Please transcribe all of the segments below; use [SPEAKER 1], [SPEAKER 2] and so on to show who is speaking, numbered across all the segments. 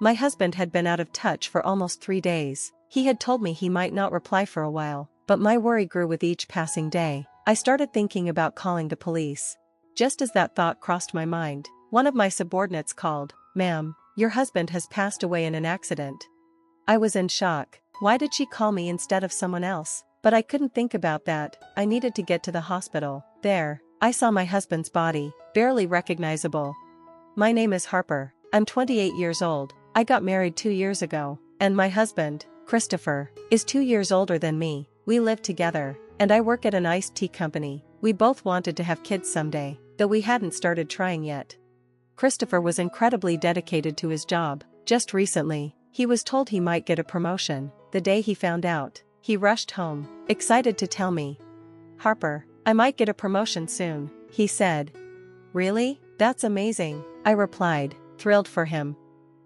[SPEAKER 1] My husband had been out of touch for almost 3 days. He had told me he might not reply for a while, but my worry grew with each passing day. I started thinking about calling the police. Just as that thought crossed my mind, one of my subordinates called. "Ma'am, your husband has passed away in an accident." I was in shock. Why did she call me instead of someone else? But I couldn't think about that. I needed to get to the hospital. There, I saw my husband's body, barely recognizable. "My name is Harper. I'm 28 years old. I got married 2 years ago, and my husband, Christopher, is 2 years older than me. We live together, and I work at an iced tea company. We both wanted to have kids someday, though we hadn't started trying yet." Christopher was incredibly dedicated to his job. Just recently, he was told he might get a promotion. The day he found out, he rushed home, excited to tell me. "Harper, I might get a promotion soon," he said. "Really? That's amazing," I replied, thrilled for him.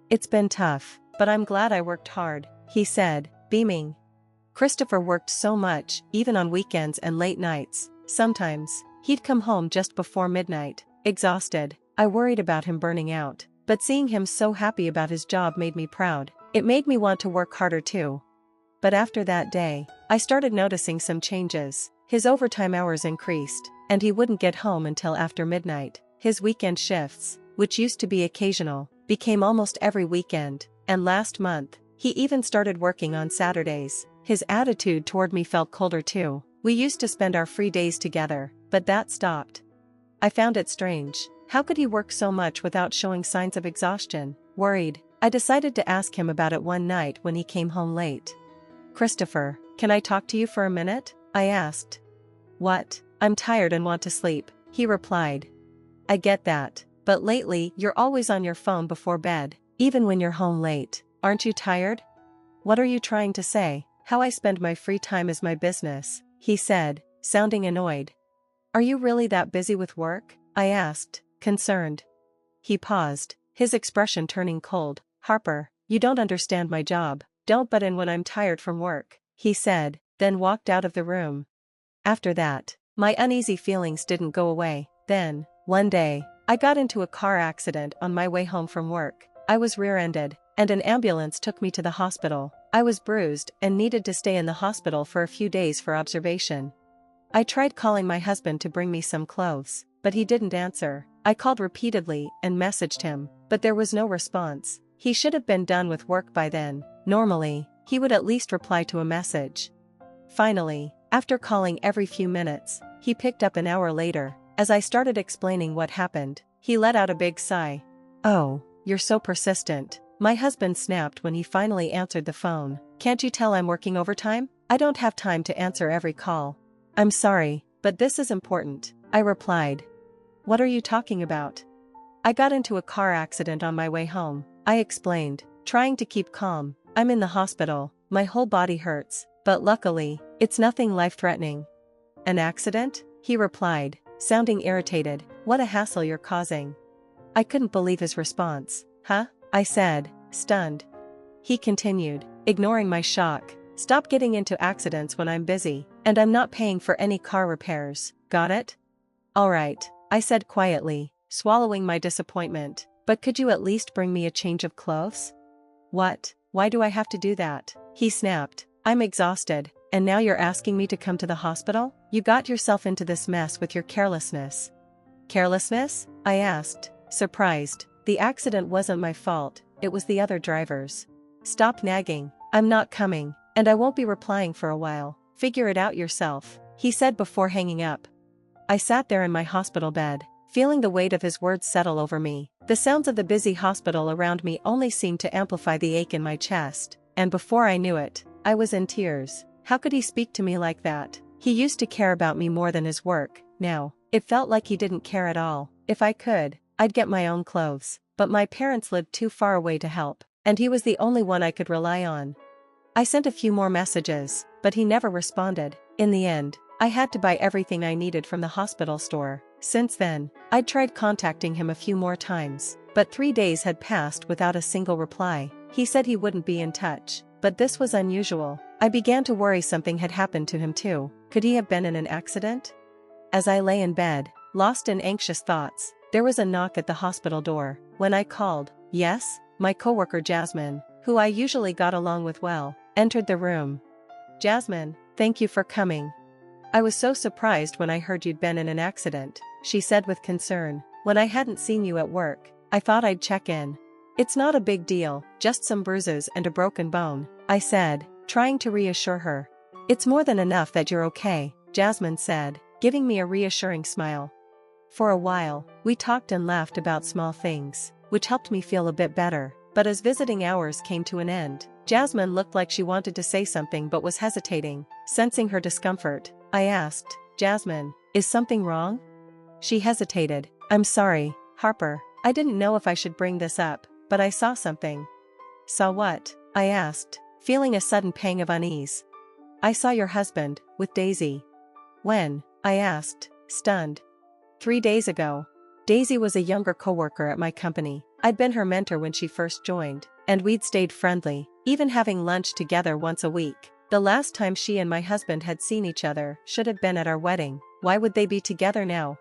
[SPEAKER 1] "It's been tough, but I'm glad I worked hard," he said, beaming. Christopher worked so much, even on weekends and late nights. Sometimes, he'd come home just before midnight, exhausted. I worried about him burning out, but seeing him so happy about his job made me proud. It made me want to work harder too. But after that day, I started noticing some changes. His overtime hours increased, and he wouldn't get home until after midnight. His weekend shifts, which used to be occasional, became almost every weekend, and last month, he even started working on Saturdays. His attitude toward me felt colder too. We used to spend our free days together, but that stopped. I found it strange. How could he work so much without showing signs of exhaustion? Worried, I decided to ask him about it one night when he came home late. "Christopher, can I talk to you for a minute?" I asked. "What? I'm tired and want to sleep," he replied. "I get that, but lately you're always on your phone before bed, even when you're home late. Aren't you tired?" "What are you trying to say? How I spend my free time is my business," he said, sounding annoyed. "Are you really that busy with work?" I asked, concerned. He paused, his expression turning cold. "Harper, you don't understand my job. Don't butt in when I'm tired from work," he said, then walked out of the room. After that, my uneasy feelings didn't go away. Then, one day, I got into a car accident on my way home from work. I was rear-ended, and an ambulance took me to the hospital. I was bruised and needed to stay in the hospital for a few days for observation. I tried calling my husband to bring me some clothes, but he didn't answer. I called repeatedly and messaged him, but there was no response. He should have been done with work by then. Normally, he would at least reply to a message. Finally, after calling every few minutes, he picked up an hour later. As I started explaining what happened, he let out a big sigh. "Oh, you're so persistent," my husband snapped when he finally answered the phone. "Can't you tell I'm working overtime? I don't have time to answer every call." "I'm sorry, but this is important," I replied. "What are you talking about?" "I got into a car accident on my way home," I explained, trying to keep calm. "I'm in the hospital, my whole body hurts, but luckily, it's nothing life-threatening." "An accident?" he replied, sounding irritated. "What a hassle you're causing." I couldn't believe his response. "Huh?" I said, stunned. He continued, ignoring my shock. "Stop getting into accidents when I'm busy, and I'm not paying for any car repairs. Got it?" "All right," I said quietly, swallowing my disappointment. "But could you at least bring me a change of clothes?" "What? Why do I have to do that?" he snapped. "I'm exhausted, and now you're asking me to come to the hospital? You got yourself into this mess with your carelessness." "Carelessness?" I asked, surprised. The accident wasn't my fault, it was the other driver's. "Stop nagging. I'm not coming, and I won't be replying for a while. Figure it out yourself," he said before hanging up. I sat there in my hospital bed, feeling the weight of his words settle over me. The sounds of the busy hospital around me only seemed to amplify the ache in my chest, and before I knew it, I was in tears. How could he speak to me like that? He used to care about me more than his work. Now, it felt like he didn't care at all. If I could, I'd get my own clothes, but my parents lived too far away to help, and he was the only one I could rely on. I sent a few more messages, but he never responded. In the end, I had to buy everything I needed from the hospital store. Since then, I'd tried contacting him a few more times, but 3 days had passed without a single reply. He said he wouldn't be in touch, but this was unusual. I began to worry something had happened to him too. Could he have been in an accident? As I lay in bed, lost in anxious thoughts, there was a knock at the hospital door. When I called, "Yes?" my coworker Jasmine, who I usually got along with well, entered the room. "Jasmine, thank you for coming. I was so surprised when I heard you'd been in an accident," she said with concern. "When I hadn't seen you at work, I thought I'd check in." "It's not a big deal, just some bruises and a broken bone," I said, trying to reassure her. "It's more than enough that you're okay," Jasmine said, giving me a reassuring smile. For a while, we talked and laughed about small things, which helped me feel a bit better. But as visiting hours came to an end, Jasmine looked like she wanted to say something but was hesitating. Sensing her discomfort, I asked, "Jasmine, is something wrong?" She hesitated. "I'm sorry, Harper, I didn't know if I should bring this up, but I saw something." "Saw what?" I asked, feeling a sudden pang of unease. "I saw your husband, with Daisy." "When?" I asked, stunned. 3 days ago. Daisy was a younger coworker at my company. I'd been her mentor when she first joined, and we'd stayed friendly, even having lunch together once a week. The last time she and my husband had seen each other should have been at our wedding. Why would they be together now?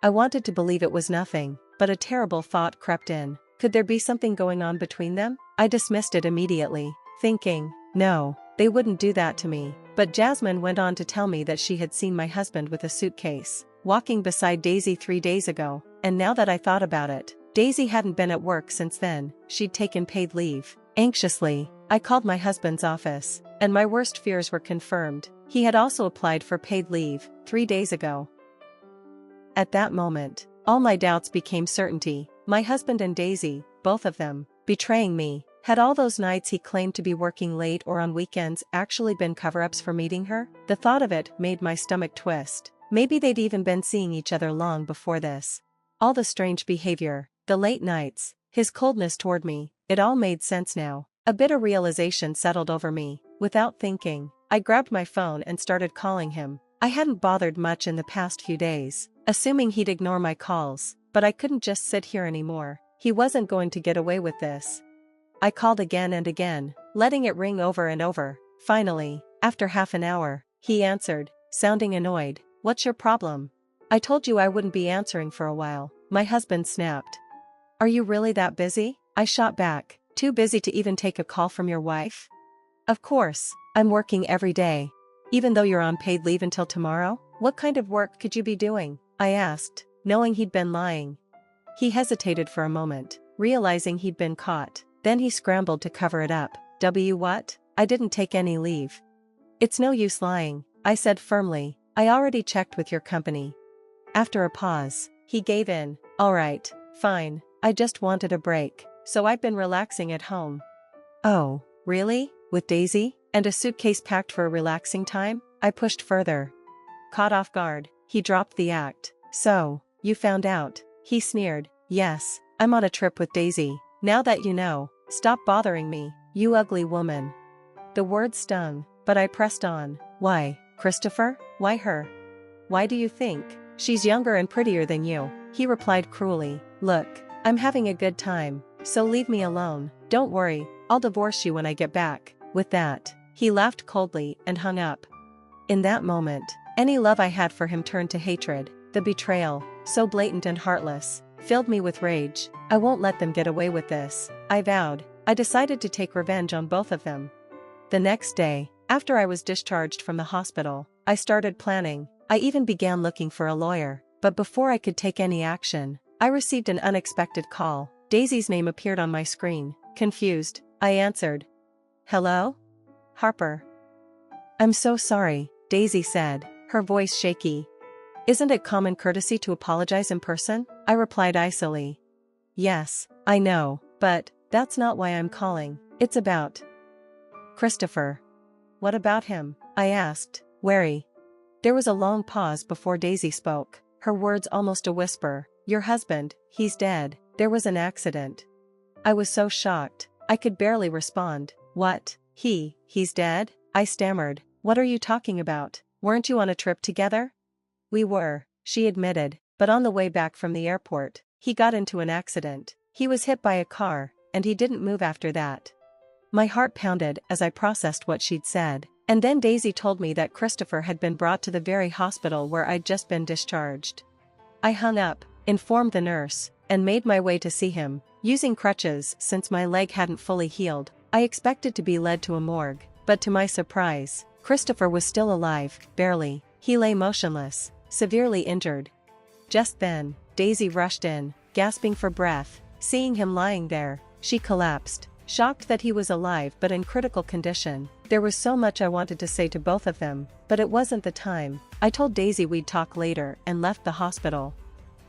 [SPEAKER 1] I wanted to believe it was nothing, but a terrible thought crept in. Could there be something going on between them? I dismissed it immediately, thinking, no, they wouldn't do that to me. But Jasmine went on to tell me that she had seen my husband with a suitcase, walking beside Daisy 3 days ago, and now that I thought about it, Daisy hadn't been at work since then. She'd taken paid leave. Anxiously, I called my husband's office, and my worst fears were confirmed. He had also applied for paid leave 3 days ago. At that moment, all my doubts became certainty. My husband and Daisy, both of them, betraying me. Had all those nights he claimed to be working late or on weekends actually been cover-ups for meeting her? The thought of it made my stomach twist. Maybe they'd even been seeing each other long before this. All the strange behavior, the late nights, his coldness toward me, it all made sense now. A bitter realization settled over me. Without thinking, I grabbed my phone and started calling him. I hadn't bothered much in the past few days, assuming he'd ignore my calls, but I couldn't just sit here anymore. He wasn't going to get away with this. I called again and again, letting it ring over and over. Finally, after half an hour, he answered, sounding annoyed. "What's your problem?" "I told you I wouldn't be answering for a while," my husband snapped. "Are you really that busy?" I shot back. "Too busy to even take a call from your wife?" "Of course, I'm working every day. Even though you're on paid leave until tomorrow? What kind of work could you be doing?" I asked, knowing he'd been lying. He hesitated for a moment, realizing he'd been caught. Then he scrambled to cover it up. What? I didn't take any leave." "It's no use lying," I said firmly. "I already checked with your company." After a pause, he gave in. "All right, fine, I just wanted a break, so I've been relaxing at home." "Oh, really? With Daisy? And a suitcase packed for a relaxing time?" I pushed further. Caught off guard, he dropped the act. "So, you found out," he sneered. "Yes, I'm on a trip with Daisy. Now that you know, stop bothering me, you ugly woman." The words stung, but I pressed on. "Why, Christopher? Why her? Why do you think? She's younger and prettier than you," he replied cruelly. "Look, I'm having a good time, so leave me alone. Don't worry, I'll divorce you when I get back." With that, he laughed coldly and hung up. In that moment, any love I had for him turned to hatred. The betrayal, so blatant and heartless, filled me with rage. "I won't let them get away with this," I vowed. I decided to take revenge on both of them. The next day, after I was discharged from the hospital, I started planning. I even began looking for a lawyer. But before I could take any action, I received an unexpected call. Daisy's name appeared on my screen. Confused, I answered. "Hello? Harper." "I'm so sorry," Daisy said, her voice shaky. "Isn't it common courtesy to apologize in person?" I replied icily. "Yes, I know, but that's not why I'm calling. It's about Christopher." "What about him?" I asked, wary. There was a long pause before Daisy spoke, her words almost a whisper. "Your husband, he's dead. There was an accident." I was so shocked, I could barely respond. "What? He's dead?" I stammered. "What are you talking about? Weren't you on a trip together?" "We were," she admitted, "but on the way back from the airport, he got into an accident. He was hit by a car, and he didn't move after that." My heart pounded as I processed what she'd said. And then Daisy told me that Christopher had been brought to the very hospital where I'd just been discharged. I hung up, informed the nurse, and made my way to see him. Using crutches since my leg hadn't fully healed, I expected to be led to a morgue, but to my surprise, Christopher was still alive, barely. He lay motionless, severely injured. Just then, Daisy rushed in, gasping for breath. Seeing him lying there, she collapsed, shocked that he was alive but in critical condition. There was so much I wanted to say to both of them, but it wasn't the time. I told Daisy we'd talk later and left the hospital.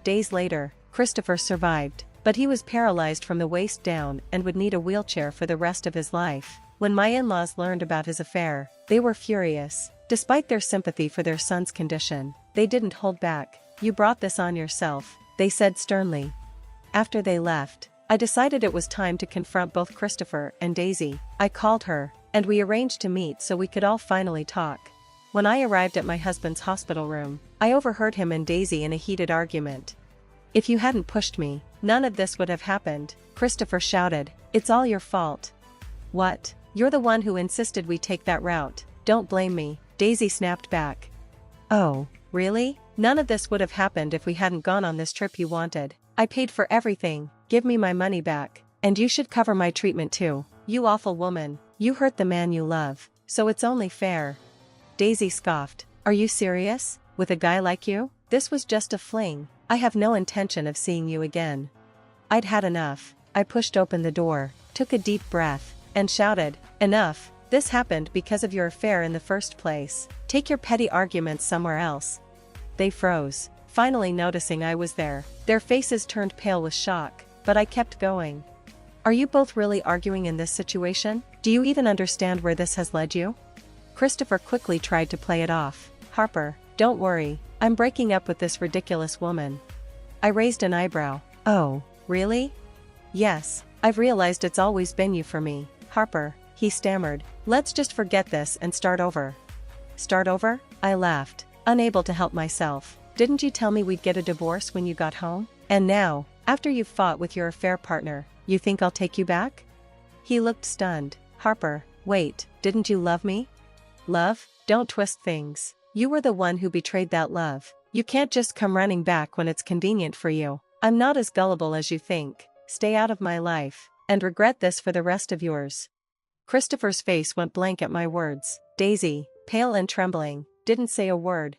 [SPEAKER 1] Days later, Christopher survived, but he was paralyzed from the waist down and would need a wheelchair for the rest of his life. When my in-laws learned about his affair, they were furious. Despite their sympathy for their son's condition, they didn't hold back. "You brought this on yourself," they said sternly. After they left, I decided it was time to confront both Christopher and Daisy. I called her, and we arranged to meet so we could all finally talk. When I arrived at my husband's hospital room, I overheard him and Daisy in a heated argument. "If you hadn't pushed me, none of this would have happened," Christopher shouted. "It's all your fault." "What? You're the one who insisted we take that route. Don't blame me," Daisy snapped back. "Oh, really? None of this would have happened if we hadn't gone on this trip you wanted. I paid for everything. Give me my money back. And you should cover my treatment too. You awful woman. You hurt the man you love, so it's only fair." Daisy scoffed. "Are you serious? With a guy like you? This was just a fling. I have no intention of seeing you again." I'd had enough. I pushed open the door, took a deep breath, and shouted, "Enough. This happened because of your affair in the first place. Take your petty arguments somewhere else." They froze, finally noticing I was there. Their faces turned pale with shock, but I kept going. "Are you both really arguing in this situation? Do you even understand where this has led you?" Christopher quickly tried to play it off. "Harper, don't worry, I'm breaking up with this ridiculous woman." I raised an eyebrow. "Oh, really?" "Yes, I've realized it's always been you for me, Harper," he stammered. "Let's just forget this and start over." "Start over?" I laughed, unable to help myself. "Didn't you tell me we'd get a divorce when you got home? And now, after you've fought with your affair partner, you think I'll take you back?" He looked stunned. "Harper, wait, didn't you love me?" "Love? Don't twist things. You were the one who betrayed that love. You can't just come running back when it's convenient for you. I'm not as gullible as you think. Stay out of my life, and regret this for the rest of yours." Christopher's face went blank at my words. Daisy, pale and trembling, didn't say a word.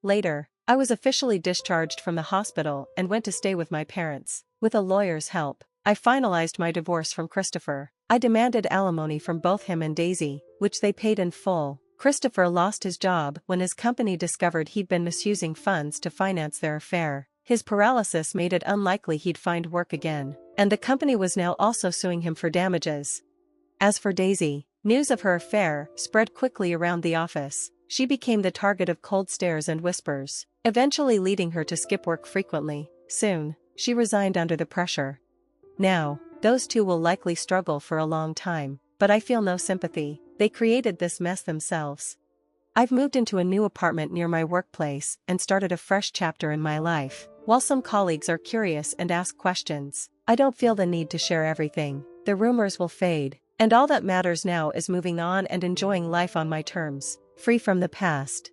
[SPEAKER 1] Later, I was officially discharged from the hospital and went to stay with my parents. With a lawyer's help, I finalized my divorce from Christopher. I demanded alimony from both him and Daisy, which they paid in full. Christopher lost his job when his company discovered he'd been misusing funds to finance their affair. His paralysis made it unlikely he'd find work again, and the company was now also suing him for damages. As for Daisy, news of her affair spread quickly around the office. She became the target of cold stares and whispers, eventually leading her to skip work frequently. Soon, she resigned under the pressure. Now, those two will likely struggle for a long time, but I feel no sympathy. They created this mess themselves. I've moved into a new apartment near my workplace and started a fresh chapter in my life. While some colleagues are curious and ask questions, I don't feel the need to share everything. The rumors will fade, and all that matters now is moving on and enjoying life on my terms, free from the past.